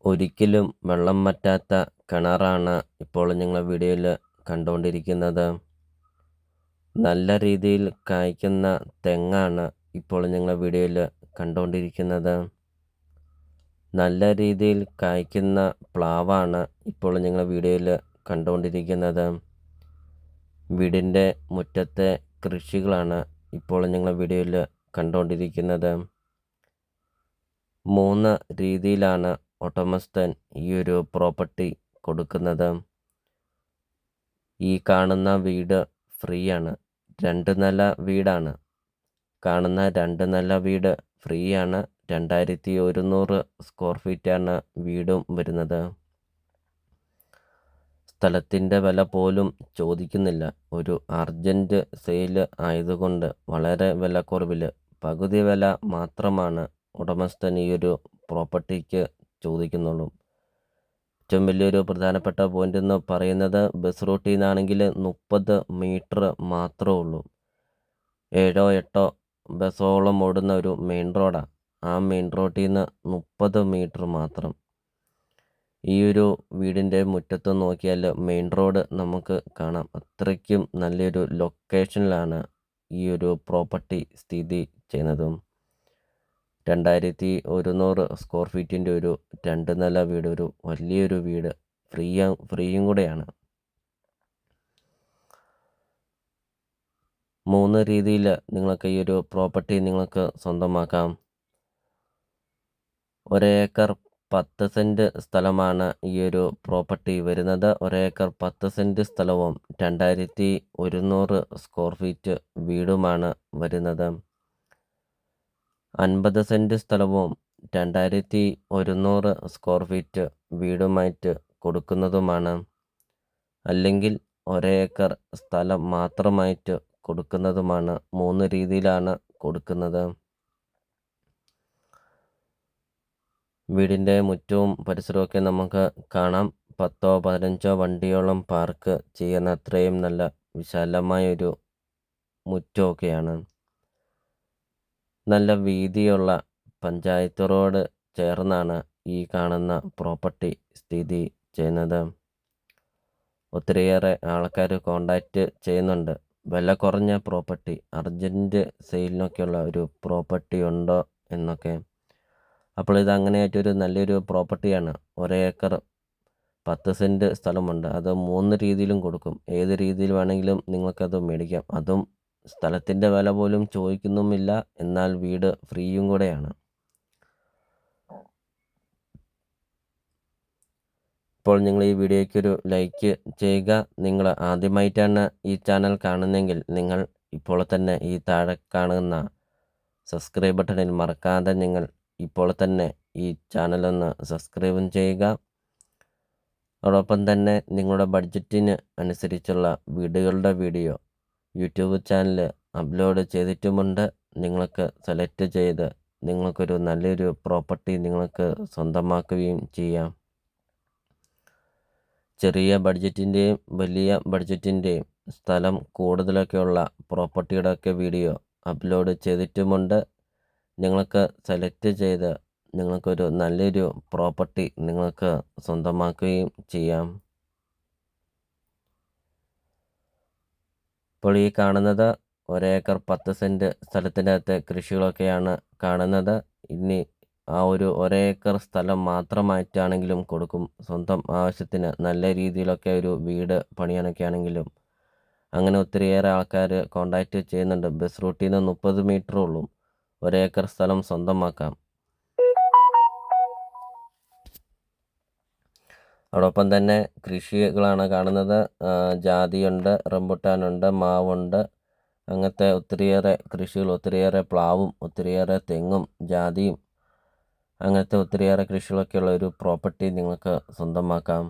ഒരിക്കലും വെള്ളം വറ്റാത്ത കിണറാണ് ഇപ്പോൾ നിങ്ങൾ വീഡിയോയിൽ കണ്ടുകൊണ്ടിരിക്കുന്നത്. നല്ല രീതിയിൽ കായ്ക്കുന്ന തെങ്ങാണ് ഇപ്പോൾ നിങ്ങൾ വീഡിയോയിൽ കണ്ടുകൊണ്ടിരിക്കുന്നത്. നല്ല രീതിയിൽ കായ്ക്കുന്ന പ്ലാവാണ് ഇപ്പോൾ നിങ്ങൾ വീഡിയോയിൽ കണ്ടുകൊണ്ടിരിക്കുന്നത്. വീടിൻ്റെ മുറ്റത്തെ കൃഷികളാണ് ഇപ്പോൾ നിങ്ങൾ വീഡിയോയിൽ കണ്ടുകൊണ്ടിരിക്കുന്നത്. 3 രീതിയിലാണ് ഉടമസ്ഥൻ ഈ ഒരു പ്രോപ്പർട്ടി കൊടുക്കുന്നത്. ഈ കാണുന്ന വീട് ഫ്രീ ആണ്. 2 നില വീടാണ്. കാണുന്ന 2 നില വീട് ഫ്രീ ആണ്. 2100 സ്ക്വയർ ഫീറ്റാണ് വീടും വരുന്നത്. സ്ഥലത്തിൻ്റെ വില പോലും ചോദിക്കുന്നില്ല. ഒരു അർജൻറ്റ് സെയിൽ ആയതുകൊണ്ട് വളരെ വിലക്കുറവിൽ പകുതി വില മാത്രമാണ് ഉടമസ്ഥൻ ഈ ഒരു പ്രോപ്പർട്ടിക്ക് ചോദിക്കുന്നുള്ളൂ. ഏറ്റവും വലിയൊരു പ്രധാനപ്പെട്ട പോയിന്റ് എന്ന് പറയുന്നത് ബസ് റൂട്ടിൽ നിന്നാണെങ്കിൽ 30 മീറ്റർ മാത്രമേ ഉള്ളൂ. 7-8 ബസ്സോളം ഓടുന്ന ഒരു മെയിൻ റോഡാണ്. ആ മെയിൻ റോഡിൽ നിന്ന് 30 മീറ്റർ മാത്രം. ഈ ഒരു വീടിൻ്റെ മുറ്റത്ത് നോക്കിയാൽ മെയിൻ റോഡ് നമുക്ക് കാണാം. അത്രയ്ക്കും നല്ലൊരു ലൊക്കേഷനിലാണ് ഈ ഒരു പ്രോപ്പർട്ടി സ്ഥിതി ചെയ്യുന്നതും. 2100 സ്ക്വയർ ഫീറ്റിൻ്റെ ഒരു 2 നില വീട്, ഒരു വലിയൊരു വീട്, ഫ്രീയും കൂടെയാണ്. 3 രീതിയിൽ നിങ്ങൾക്ക് ഈ ഒരു പ്രോപ്പർട്ടി നിങ്ങൾക്ക് സ്വന്തമാക്കാം. 1 ഏക്കർ 10 സെൻറ്റ് സ്ഥലമാണ് ഈ ഒരു പ്രോപ്പർട്ടി വരുന്നത്. 1 ഏക്കർ 10 സെൻറ്റ് സ്ഥലവും 2100 സ്ക്വയർ ഫീറ്റ് വീടുമാണ് വരുന്നത്. 50 സെൻറ്റ് സ്ഥലവും 2100 സ്ക്വയർ ഫീറ്റ് വീടുമായിട്ട് കൊടുക്കുന്നതുമാണ്. അല്ലെങ്കിൽ 1 ഏക്കർ സ്ഥലം മാത്രമായിട്ട് കൊടുക്കുന്നതുമാണ്. 3 രീതിയിലാണ് കൊടുക്കുന്നത്. വീടിൻ്റെ മുറ്റവും പരിസരമൊക്കെ നമുക്ക് കാണാം. 10-15 വണ്ടിയോളം പാർക്ക് ചെയ്യുന്ന അത്രയും നല്ല വിശാലമായൊരു മുറ്റമൊക്കെയാണ്. നല്ല വീതിയുള്ള പഞ്ചായത്ത് റോഡ് ചേർന്നാണ് ഈ കാണുന്ന പ്രോപ്പർട്ടി സ്ഥിതി ചെയ്യുന്നത്. ഒത്തിരിയേറെ ആൾക്കാർ കോണ്ടാക്റ്റ് ചെയ്യുന്നുണ്ട്. വില കുറഞ്ഞ പ്രോപ്പർട്ടി, അർജൻറ്റ് സെയിലിനൊക്കെയുള്ള ഒരു പ്രോപ്പർട്ടി ഉണ്ടോ എന്നൊക്കെ. അപ്പോൾ ഇത് അങ്ങനെയായിട്ടൊരു നല്ലൊരു പ്രോപ്പർട്ടിയാണ്. 1 ഏക്കർ 10 സെൻറ്റ് സ്ഥലമുണ്ട്. അത് 3 രീതിയിലും കൊടുക്കും. ഏത് രീതിയിൽ വേണമെങ്കിലും നിങ്ങൾക്കത് മേടിക്കാം. അതും സ്ഥലത്തിൻ്റെ വില പോലും ചോദിക്കുന്നുമില്ല. എന്നാൽ വീട് ഫ്രീയും കൂടെയാണ്. ഇപ്പോൾ നിങ്ങൾ ഈ വീഡിയോയ്ക്കൊരു ലൈക്ക് ചെയ്യുക. നിങ്ങൾ ആദ്യമായിട്ടാണ് ഈ ചാനൽ കാണുന്നതെങ്കിൽ നിങ്ങൾ ഇപ്പോൾ തന്നെ ഈ താഴെ കാണുന്ന സബ്സ്ക്രൈബ് ബട്ടണിൽ മറക്കാതെ നിങ്ങൾ ഇപ്പോൾ തന്നെ ഈ ചാനലൊന്ന് സബ്സ്ക്രൈബും ചെയ്യുക. അതോടൊപ്പം തന്നെ നിങ്ങളുടെ ബഡ്ജറ്റിന് അനുസരിച്ചുള്ള വീടുകളുടെ വീഡിയോ യൂട്യൂബ് ചാനൽ അപ്ലോഡ് ചെയ്തിട്ടുമുണ്ട്. നിങ്ങൾക്ക് സെലക്ട് ചെയ്ത് നിങ്ങൾക്കൊരു നല്ലൊരു പ്രോപ്പർട്ടി നിങ്ങൾക്ക് സ്വന്തമാക്കുകയും ചെയ്യാം. ചെറിയ ബഡ്ജറ്റിൻ്റെയും വലിയ ബഡ്ജറ്റിൻ്റെയും സ്ഥലം കൂടുതലൊക്കെയുള്ള പ്രോപ്പർട്ടിയുടെയൊക്കെ വീഡിയോ അപ്ലോഡ് ചെയ്തിട്ടുമുണ്ട്. നിങ്ങൾക്ക് സെലക്ട് ചെയ്ത് നിങ്ങൾക്കൊരു നല്ലൊരു പ്രോപ്പർട്ടി നിങ്ങൾക്ക് സ്വന്തമാക്കുകയും ചെയ്യാം. ഇപ്പോൾ ഈ കാണുന്നത് 1 ഏക്കർ 10 സെൻറ്റ് സ്ഥലത്തിനകത്തെ കൃഷികളൊക്കെയാണ് കാണുന്നത്. ഇനി ആ ഒരു 1 ഏക്കർ സ്ഥലം മാത്രമായിട്ടാണെങ്കിലും കൊടുക്കും. സ്വന്തം ആവശ്യത്തിന് നല്ല രീതിയിലൊക്കെ ഒരു വീട് പണിയാനൊക്കെ ആണെങ്കിലും അങ്ങനെ ഒത്തിരിയേറെ ആൾക്കാർ കോണ്ടാക്റ്റ് ചെയ്യുന്നുണ്ട്. ബസ് റൂട്ടിൽ നിന്ന് 30 മീറ്ററേ ഉള്ളൂ. 1 ഏക്കർ സ്ഥലം സ്വന്തമാക്കാം. അതോടൊപ്പം തന്നെ കൃഷികളാണ് കാണുന്നത്. ജാതിയുണ്ട്, റംബുട്ടാനുണ്ട്, മാവുണ്ട്. അങ്ങനത്തെ ഒത്തിരിയേറെ കൃഷികൾ, ഒത്തിരിയേറെ പ്ലാവും ഒത്തിരിയേറെ തെങ്ങും ജാതിയും അങ്ങനത്തെ ഒത്തിരിയേറെ കൃഷികളൊക്കെയുള്ള ഒരു പ്രോപ്പർട്ടി നിങ്ങൾക്ക് സ്വന്തമാക്കാം.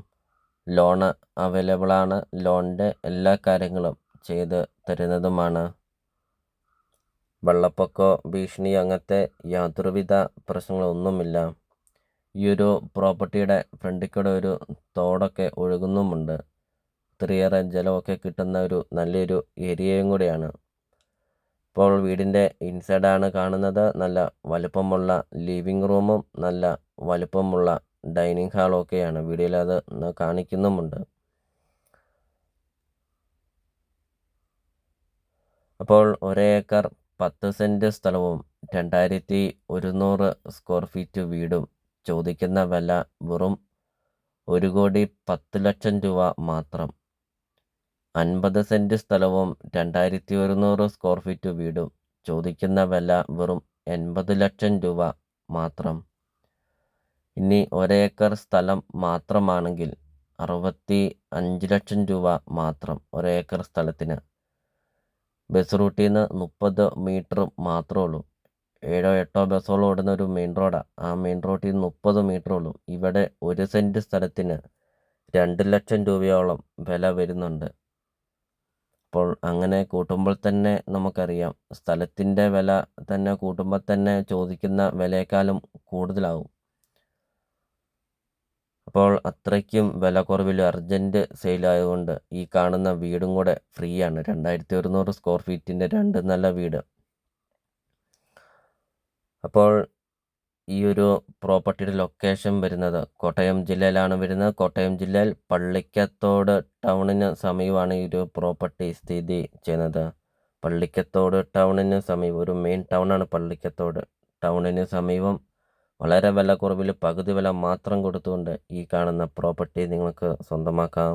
ലോണ് അവൈലബിളാണ്. ലോണിൻ്റെ എല്ലാ കാര്യങ്ങളും ചെയ്ത് തരുന്നതുമാണ്. വെള്ളപ്പൊക്കമോ ഭീഷണി അങ്ങനത്തെ യാതൊരുവിധ പ്രശ്നങ്ങളൊന്നുമില്ല. ഈ ഒരു പ്രോപ്പർട്ടിയുടെ ഫ്രണ്ടിൽ കൂടെ ഒരു തോടൊക്കെ ഒഴുകുന്നുമുണ്ട്. ഒത്തിരിയേറെ ജലമൊക്കെ കിട്ടുന്ന ഒരു നല്ലൊരു ഏരിയയും കൂടിയാണ്. ഇപ്പോൾ വീടിൻ്റെ ഇൻസൈഡാണ് കാണുന്നത്. നല്ല വലുപ്പമുള്ള ലിവിങ് റൂമും നല്ല വലുപ്പമുള്ള ഡൈനിങ് ഹാളൊക്കെയാണ്. വീഡിയോയിൽ അത് കാണിക്കുന്നുമുണ്ട്. അപ്പോൾ 1 ഏക്കർ 10 സെന്റ് സ്ഥലവും 2100 സ്ക്വയർ ഫീറ്റ് വീടും ചോദിക്കുന്ന വില വെറും 1,10,00,000 രൂപ മാത്രം. 50 സെന്റ് സ്ഥലവും 2100 സ്ക്വയർ ഫീറ്റ് വീടും ചോദിക്കുന്ന വില വെറും 80 ലക്ഷം രൂപ മാത്രം. ഇനി 1 ഏക്കർ സ്ഥലം മാത്രമാണെങ്കിൽ 65 ലക്ഷം രൂപ മാത്രം 1 ഏക്കർ സ്ഥലത്തിന്. ബസ് റൂട്ടിൽ നിന്ന് 30 മീറ്റർ മാത്രമേ ഉള്ളൂ. 7-8 ബസ്സുകൾ ഓടുന്ന ഒരു മെയിൻ റോഡാണ്. ആ മെയിൻ റോഡിൽ നിന്ന് 30 മീറ്റർ ഉള്ളൂ. ഇവിടെ 1 സെന്റ് സ്ഥലത്തിന് 2 ലക്ഷം രൂപയോളം വില വരുന്നുണ്ട്. അപ്പോൾ അങ്ങനെ കൂട്ടുമ്പോൾ തന്നെ നമുക്കറിയാം, സ്ഥലത്തിൻ്റെ വില തന്നെ കൂട്ടുമ്പോൾ തന്നെ ചോദിക്കുന്ന വിലയേക്കാളും കൂടുതലാവും. അപ്പോൾ അത്രയ്ക്കും വില കുറവിൽ അർജൻറ്റ് സെയിലായതുകൊണ്ട് ഈ കാണുന്ന വീടും കൂടെ ഫ്രീ ആണ്. 2100 സ്ക്വയർ ഫീറ്റിൻ്റെ 2 നല്ല വീട്. അപ്പോൾ ഈ ഒരു പ്രോപ്പർട്ടിയുടെ ലൊക്കേഷൻ വരുന്നത് കോട്ടയം ജില്ലയിലാണ് വരുന്നത്. കോട്ടയം ജില്ലയിൽ പള്ളിക്കത്തോട് ടൗണിന് സമീപമാണ് ഈ ഒരു പ്രോപ്പർട്ടി സ്ഥിതി ചെയ്യുന്നത്. പള്ളിക്കത്തോട് ടൗണിന് സമീപം, ഒരു മെയിൻ ടൗണാണ് പള്ളിക്കത്തോട്. ടൗണിന് സമീപം വളരെ വില കുറവിൽ പകുതി വില മാത്രം കൊടുത്തുകൊണ്ട് ഈ കാണുന്ന പ്രോപ്പർട്ടി നിങ്ങൾക്ക് സ്വന്തമാക്കാം.